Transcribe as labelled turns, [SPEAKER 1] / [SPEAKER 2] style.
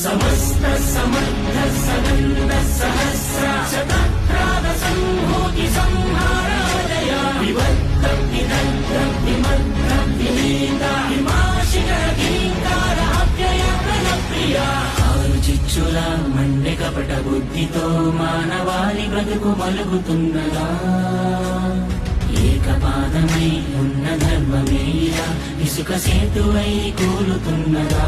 [SPEAKER 1] समस्त समर्थ सनंद सहस्र शतप्राद संहूति संहारादय विवक्त विदग्ध विमग्ध विनीत विमाशिक गिंकार अव्यय प्रणप्रिय ఆరు చిచ్చుల మండె కపట బుద్ధితో మానవాళి బ్రతుకు మలుగుతున్నదా ఏకపాదమై ఉన్న ధర్మమేలా ఇసుక సేతువై కూలుతున్నదా